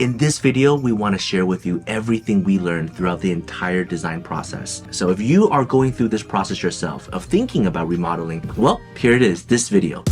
In this video, we want to share with you everything we learned throughout the entire design process. So if you are going through this process yourself of thinking about remodeling, well, here it is, this video.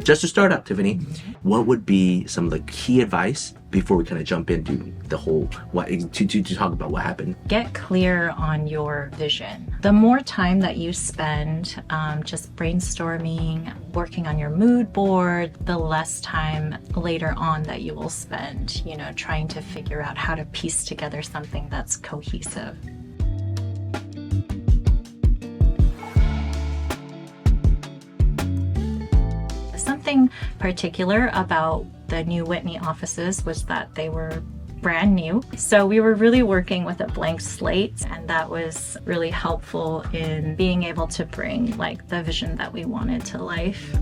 Just to start out, Tiffany, what would be some of the key advice before we kind of jump into the whole, to talk about what happened? Get clear on your vision. The more time that you spend just brainstorming, working on your mood board, the less time later on that you will spend, trying to figure out how to piece together something that's cohesive. Something particular about the new Whitney offices was that they were brand new. So we were really working with a blank slate, and that was really helpful in being able to bring the vision that we wanted to life.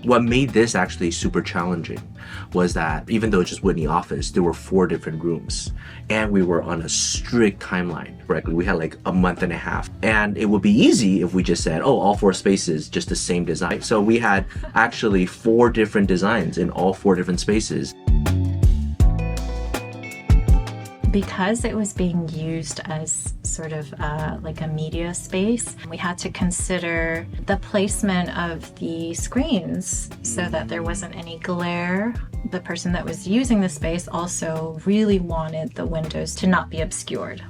What made this actually super challenging was that even though it's just Whitney office, there were 4 different rooms and we were on a strict timeline, correctly. We had a month and a half, and it would be easy if we just said, oh, all 4 spaces, just the same design. So we had actually 4 different designs in all 4 different spaces. Because it was being used as sort of like a media space, we had to consider the placement of the screens so that there wasn't any glare. The person that was using the space also really wanted the windows to not be obscured.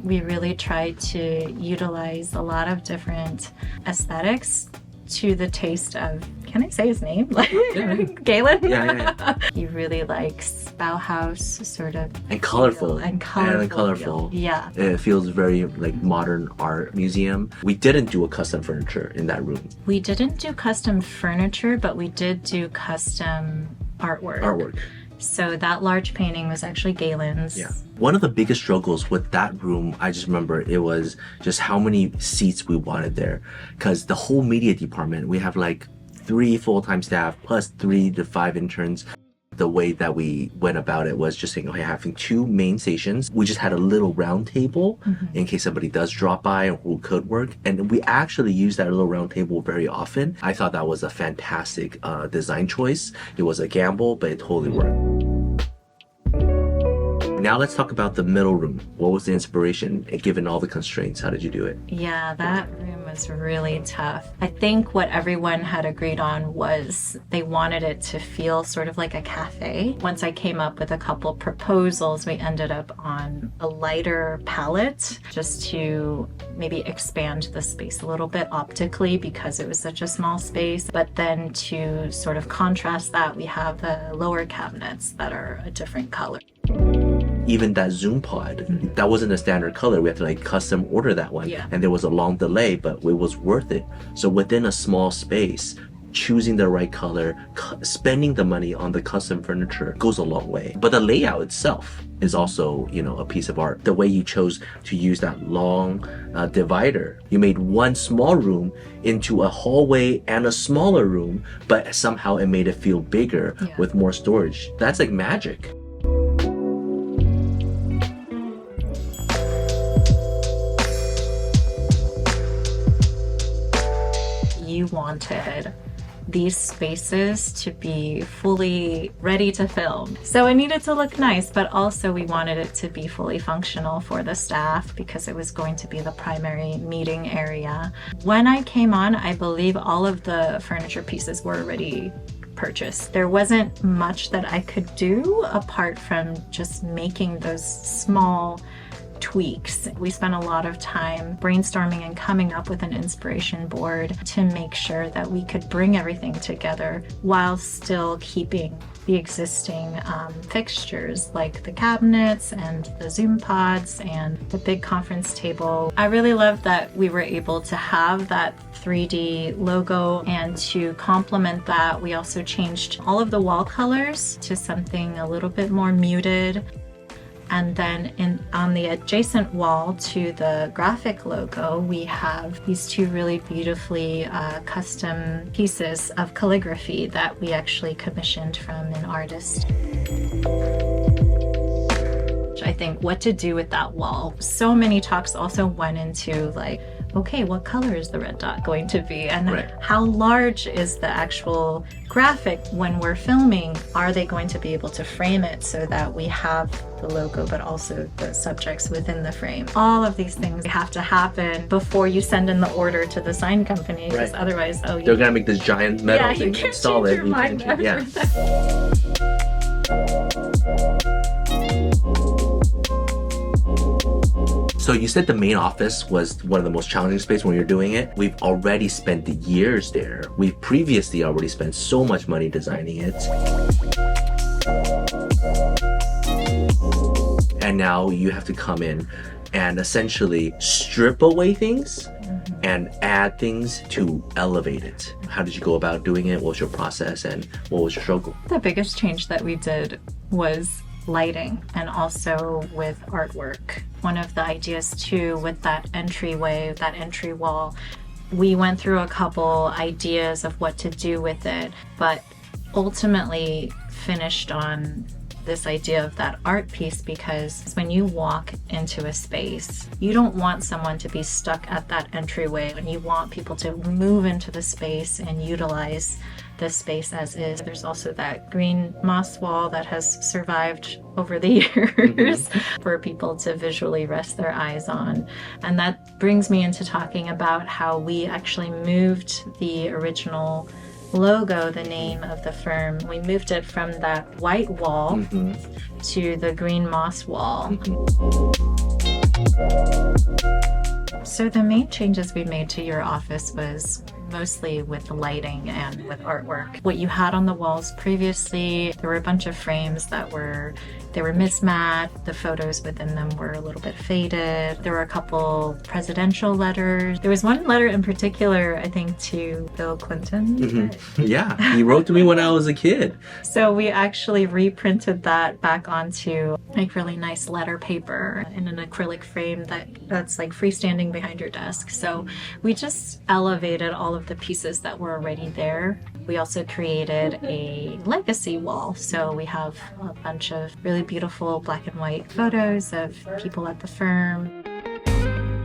We really tried to utilize a lot of different aesthetics to the taste of, can I say his name? Galen? Yeah. He really likes Bauhaus sort of. And colorful. And colorful. Yeah. It feels very modern art museum. We didn't do a custom furniture in that room. We didn't do custom furniture, but we did do custom artwork. So that large painting was actually Galen's. Yeah. One of the biggest struggles with that room, I just remember it was just how many seats we wanted there. Because the whole media department, we have 3 full-time staff plus 3 to 5 interns. The way that we went about it was just saying, okay, having 2 main stations. We just had a little round table in case somebody does drop by and who could work. And we actually use that little round table very often. I thought that was a fantastic design choice. It was a gamble, but it totally worked. Now let's talk about the middle room. What was the inspiration? Given all the constraints, how did you do it? Yeah, that room was really tough. I think what everyone had agreed on was they wanted it to feel sort of like a cafe. Once I came up with a couple proposals, we ended up on a lighter palette just to maybe expand the space a little bit optically because it was such a small space. But then to sort of contrast that, we have the lower cabinets that are a different color. Even that Zoom pod, that wasn't a standard color. We had to custom order that one. Yeah. And there was a long delay, but it was worth it. So within a small space, choosing the right color, spending the money on the custom furniture goes a long way. But the layout itself is also, a piece of art. The way you chose to use that long divider. You made one small room into a hallway and a smaller room, but somehow it made it feel bigger with more storage. That's like magic. You wanted these spaces to be fully ready to film. So it needed to look nice, but also we wanted it to be fully functional for the staff because it was going to be the primary meeting area. When I came on, I believe all of the furniture pieces were already purchased. There wasn't much that I could do apart from just making those small tweaks. We spent a lot of time brainstorming and coming up with an inspiration board to make sure that we could bring everything together while still keeping the existing fixtures like the cabinets and the Zoom pods and the big conference table. I really love that we were able to have that 3D logo, and to complement that, we also changed all of the wall colors to something a little bit more muted. And then on the adjacent wall to the graphic logo, we have these two really beautifully custom pieces of calligraphy that we actually commissioned from an artist. I think what to do with that wall. So many talks also went into like, okay, what color is the red dot going to be? And Right. how large is the actual graphic when we're filming? Are they going to be able to frame it so that we have the logo, but also the subjects within the frame? All of these things have to happen before you send in the order to the sign company, because Right. otherwise, They're gonna make this giant metal yeah, you thing, can't install change it. your You mind can't change- yeah. after that. So you said the main office was one of the most challenging spaces when you're doing it. We've already spent the years there. We've previously already spent so much money designing it. And now you have to come in and essentially strip away things and add things to elevate it. How did you go about doing it? What was your process and what was your struggle? The biggest change that we did was lighting and also with artwork. One of the ideas too with that entryway, that entry wall, we went through a couple ideas of what to do with it, but ultimately finished on this idea of that art piece, because when you walk into a space, you don't want someone to be stuck at that entryway, and you want people to move into the space and utilize the space as is. There's also that green moss wall that has survived over the years for people to visually rest their eyes on. And that brings me into talking about how we actually moved the original logo, the name of the firm, we moved it from that white wall to the green moss wall. So the main changes we made to your office was mostly with the lighting and with artwork. What you had on the walls previously, there were a bunch of frames that were mismatched. The photos within them were a little bit faded. There were a couple presidential letters. There was one letter in particular, I think, to Bill Clinton. Yeah, he wrote to me when I was a kid. So we actually reprinted that back onto like really nice letter paper in an acrylic frame that's like freestanding behind your desk. So we just elevated all of the pieces that were already there. We also created a legacy wall. So we have a bunch of really beautiful black and white photos of people at the firm.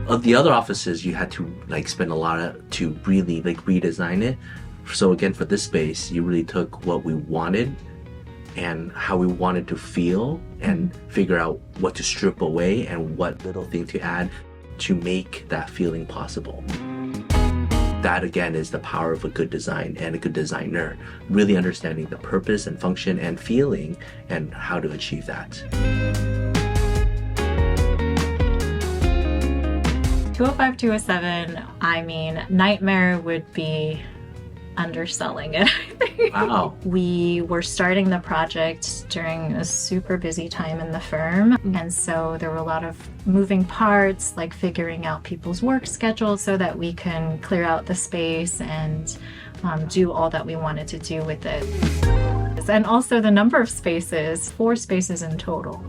Of the other offices, you had to like spend a lot to really like redesign it. So again, for this space, you really took what we wanted and how we wanted to feel and figure out what to strip away and what little thing to add to make that feeling possible. That again is the power of a good design and a good designer, really understanding the purpose and function and feeling and how to achieve that. 205, 207, I mean, nightmare would be underselling it, I think. Wow. We were starting the project during a super busy time in the firm, and so there were a lot of moving parts, like figuring out people's work schedules so that we can clear out the space and do all that we wanted to do with it. And also the number of spaces, 4 spaces in total.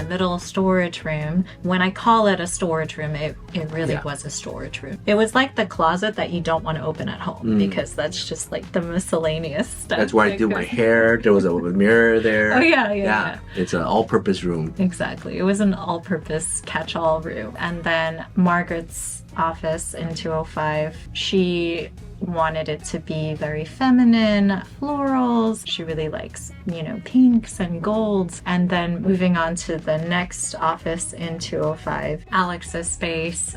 Middle storage room. When I call it a storage room, it really was a storage room. It was like the closet that you don't want to open at home because that's just like the miscellaneous stuff. That's where I do my hair. There was a mirror there. Oh yeah. It's an all-purpose room. Exactly. It was an all-purpose catch-all room. And then Margaret's office in 205, she wanted it to be very feminine, florals. She really likes, pinks and golds. And then moving on to the next office in 205, Alex's space,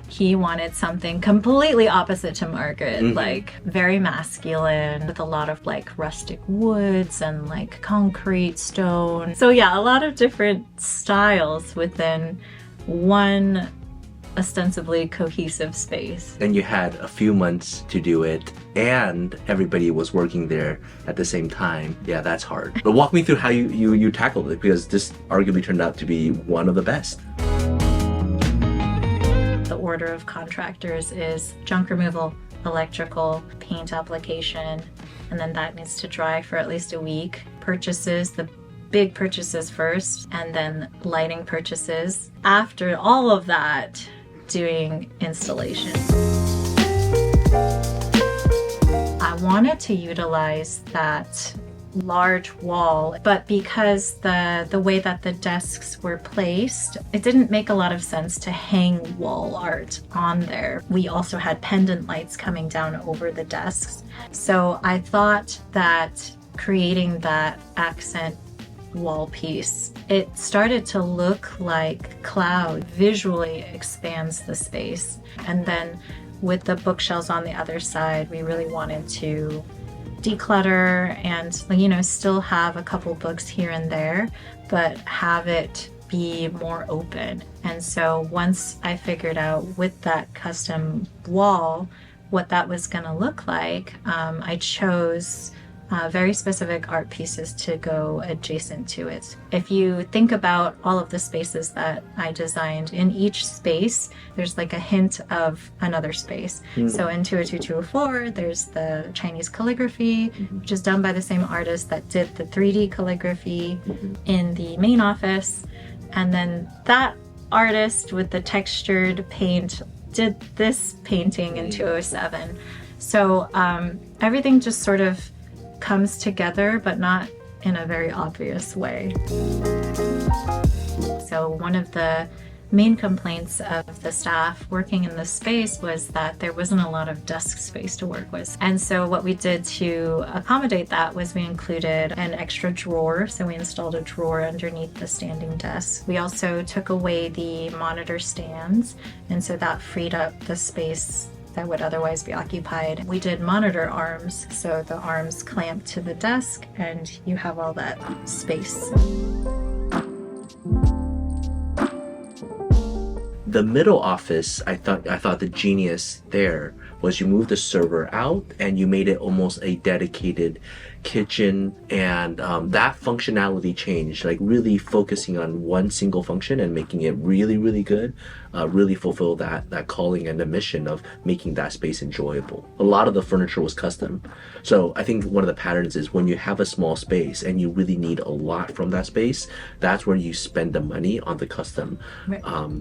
he wanted something completely opposite to Margaret, like very masculine with a lot of like rustic woods and like concrete stone. So yeah, a lot of different styles within one ostensibly cohesive space. And you had a few months to do it and everybody was working there at the same time. Yeah, that's hard. But walk me through how you tackled it, because this arguably turned out to be one of the best. The order of contractors is junk removal, electrical, paint application, and then that needs to dry for at least a week. Purchases, the big purchases first, and then lighting purchases. After all of that, doing installation. I wanted to utilize that large wall, but because the way that the desks were placed, it didn't make a lot of sense to hang wall art on there. We also had pendant lights coming down over the desks. So I thought that creating that accent wall piece, it started to look like cloud, visually expands the space. And then with the bookshelves on the other side, we really wanted to declutter and, you know, still have a couple books here and there, but have it be more open. And so once I figured out with that custom wall what that was going to look like, I chose very specific art pieces to go adjacent to it. If you think about all of the spaces that I designed, in each space there's like a hint of another space. So in 202-204 there's the Chinese calligraphy, which is done by the same artist that did the 3D calligraphy in the main office, and then that artist with the textured paint did this painting in 207. So everything just sort of comes together, but not in a very obvious way. So one of the main complaints of the staff working in this space was that there wasn't a lot of desk space to work with. And so what we did to accommodate that was we included an extra drawer. So we installed a drawer underneath the standing desk. We also took away the monitor stands, and so that freed up the space that would otherwise be occupied. We did monitor arms, so the arms clamp to the desk and you have all that space. The middle office, I thought the genius there was you moved the server out and you made it almost a dedicated kitchen, and that functionality changed, like really focusing on one single function and making it really, really good, really fulfill that calling and the mission of making that space enjoyable. A lot of the furniture was custom. So I think one of the patterns is when you have a small space and you really need a lot from that space, that's where you spend the money on the custom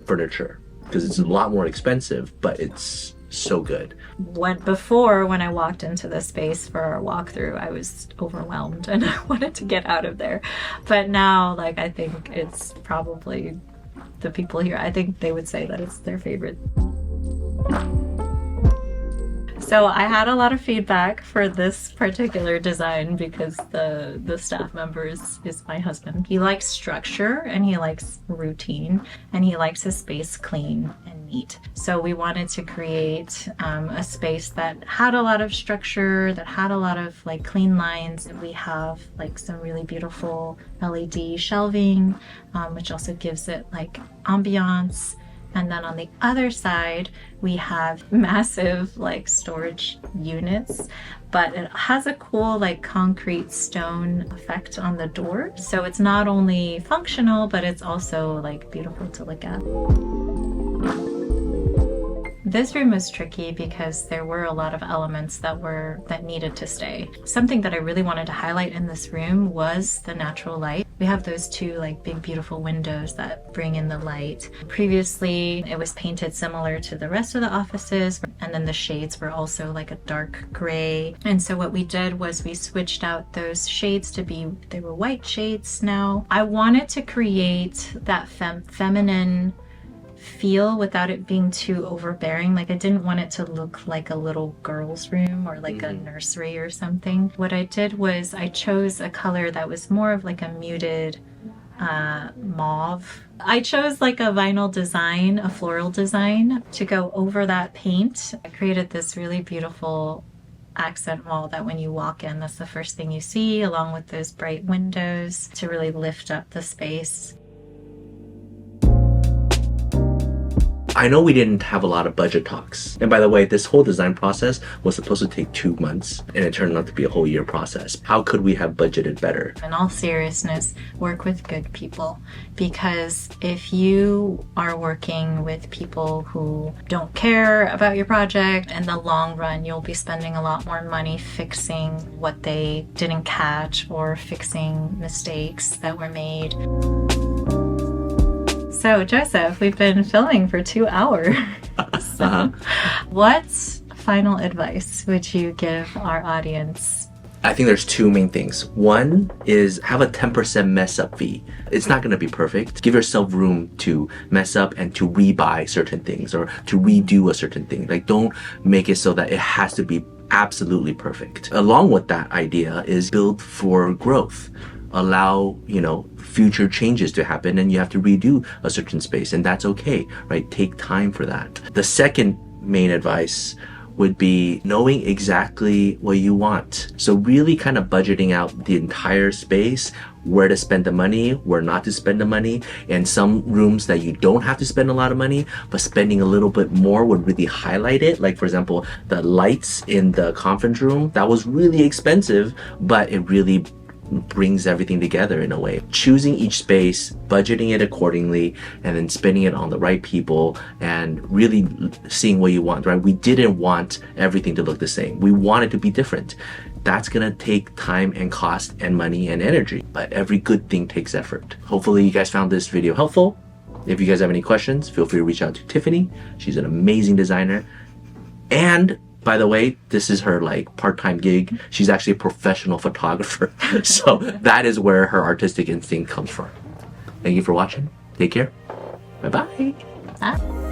furniture, because it's a lot more expensive, but it's so good. Before, when I walked into the space for our walkthrough, I was overwhelmed and I wanted to get out of there. But now, like, I think it's probably the people here, I think they would say that it's their favorite. So I had a lot of feedback for this particular design because the staff member is my husband. He likes structure and he likes routine and he likes his space clean and neat. So we wanted to create a space that had a lot of structure, that had a lot of like clean lines. And we have like some really beautiful LED shelving, which also gives it like ambiance. And then on the other side, we have massive like storage units, but it has a cool like concrete stone effect on the door. So it's not only functional, but it's also like beautiful to look at. This room was tricky because there were a lot of elements that needed to stay. Something that I really wanted to highlight in this room was the natural light. We have those two like big beautiful windows that bring in the light. Previously, it was painted similar to the rest of the offices, and then the shades were also like a dark gray. And so what we did was we switched out those shades they were white shades now. I wanted to create that feminine feel without it being too overbearing. Like I didn't want it to look like a little girl's room or like a nursery or something. What I did was I chose a color that was more of like a muted mauve. I chose like a vinyl design, a floral design to go over that paint. I created this really beautiful accent wall that when you walk in, that's the first thing you see, along with those bright windows to really lift up the space. I know we didn't have a lot of budget talks. And by the way, this whole design process was supposed to take 2 months and it turned out to be a whole year process. How could we have budgeted better? In all seriousness, work with good people, because if you are working with people who don't care about your project, in the long run, you'll be spending a lot more money fixing what they didn't catch or fixing mistakes that were made. So, Joseph, we've been filming for 2 hours. What final advice would you give our audience? I think there's 2 main things. One is have a 10% mess up fee. It's not going to be perfect. Give yourself room to mess up and to rebuy certain things or to redo a certain thing. Like, don't make it so that it has to be absolutely perfect. Along with that idea is build for growth. Allow, future changes to happen and you have to redo a certain space, and that's okay, right? Take time for that. The second main advice would be knowing exactly what you want. So really kind of budgeting out the entire space, where to spend the money, where not to spend the money, and some rooms that you don't have to spend a lot of money, but spending a little bit more would really highlight it. Like, for example, the lights in the conference room, that was really expensive, but it really brings everything together in a way. Choosing each space, budgeting it accordingly, and then spending it on the right people and really seeing what you want, right? We didn't want everything to look the same. We want it to be different. That's gonna take time and cost and money and energy, but every good thing takes effort. Hopefully you guys found this video helpful. If you guys have any questions, feel free to reach out to Tiffany. She's an amazing designer. And by the way, this is her part-time gig. She's actually a professional photographer. So that is where her artistic instinct comes from. Thank you for watching. Take care. Bye-bye. Bye.